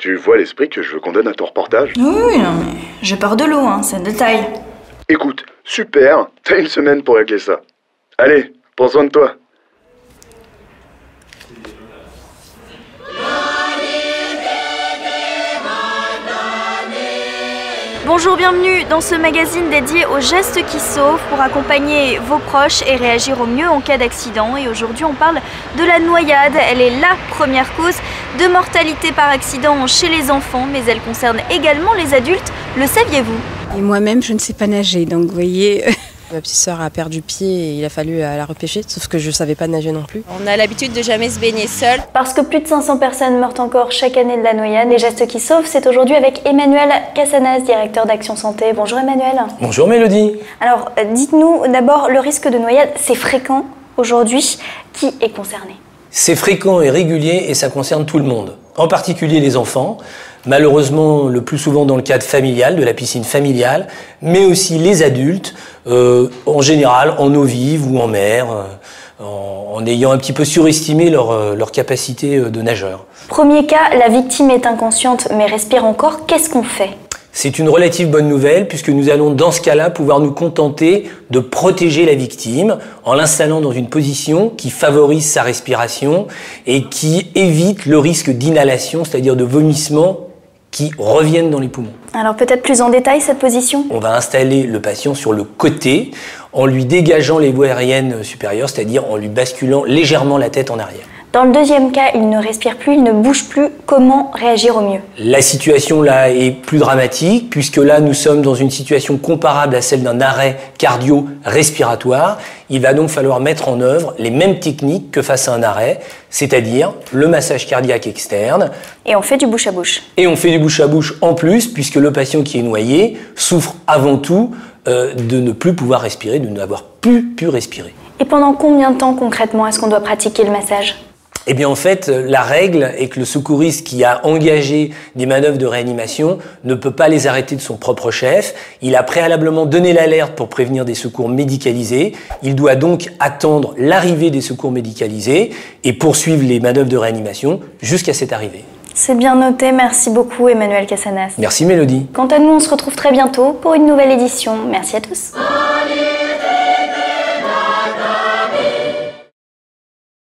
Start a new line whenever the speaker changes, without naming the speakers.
Tu vois l'esprit que je veux qu'on donne à ton reportage?
Oui, non mais j'ai peur de l'eau, hein, c'est un détail.
Écoute, super, t'as une semaine pour régler ça. Allez, prends soin de toi.
Bonjour, bienvenue dans ce magazine dédié aux gestes qui sauvent pour accompagner vos proches et réagir au mieux en cas d'accident. Et aujourd'hui, on parle de la noyade. Elle est la première cause de mortalité par accident chez les enfants, mais elle concerne également les adultes. Le saviez-vous?
Et moi-même, je ne sais pas nager, donc vous voyez... Ma petite sœur a perdu pied et il a fallu la repêcher, sauf que je ne savais pas nager non plus.
On a l'habitude de jamais se baigner seul.
Parce que plus de 500 personnes meurent encore chaque année de la noyade. Les gestes qui sauvent, c'est aujourd'hui avec Emmanuel Cassanas, directeur d'Action Santé. Bonjour Emmanuel.
Bonjour Mélodie.
Alors, dites-nous d'abord, le risque de noyade, c'est fréquent aujourd'hui. Qui est concerné?
C'est fréquent et régulier et ça concerne tout le monde, en particulier les enfants. Malheureusement, le plus souvent dans le cadre familial, de la piscine familiale, mais aussi les adultes, en général en eau vive ou en mer, en ayant un petit peu surestimé leur capacité de nageur.
Premier cas, la victime est inconsciente mais respire encore. Qu'est-ce qu'on fait?
C'est une relative bonne nouvelle puisque nous allons dans ce cas-là pouvoir nous contenter de protéger la victime en l'installant dans une position qui favorise sa respiration et qui évite le risque d'inhalation, c'est-à-dire de vomissement qui reviennent dans les poumons.
Alors peut-être plus en détail cette position?
On va installer le patient sur le côté en lui dégageant les voies aériennes supérieures, c'est-à-dire en lui basculant légèrement la tête en arrière.
Dans le deuxième cas, il ne respire plus, il ne bouge plus. Comment réagir au mieux?
La situation là est plus dramatique puisque là nous sommes dans une situation comparable à celle d'un arrêt cardio-respiratoire. Il va donc falloir mettre en œuvre les mêmes techniques que face à un arrêt, c'est-à-dire le massage cardiaque externe.
Et on fait du bouche à bouche.
Et on fait du bouche à bouche en plus puisque le patient qui est noyé souffre avant tout de ne plus pouvoir respirer, de n'avoir plus pu respirer.
Et pendant combien de temps concrètement est-ce qu'on doit pratiquer le massage?
Eh bien en fait, la règle est que le secouriste qui a engagé des manœuvres de réanimation ne peut pas les arrêter de son propre chef. Il a préalablement donné l'alerte pour prévenir des secours médicalisés. Il doit donc attendre l'arrivée des secours médicalisés et poursuivre les manœuvres de réanimation jusqu'à cette arrivée.
C'est bien noté, merci beaucoup Emmanuel Cassanas.
Merci Mélodie.
Quant à nous, on se retrouve très bientôt pour une nouvelle édition. Merci à tous.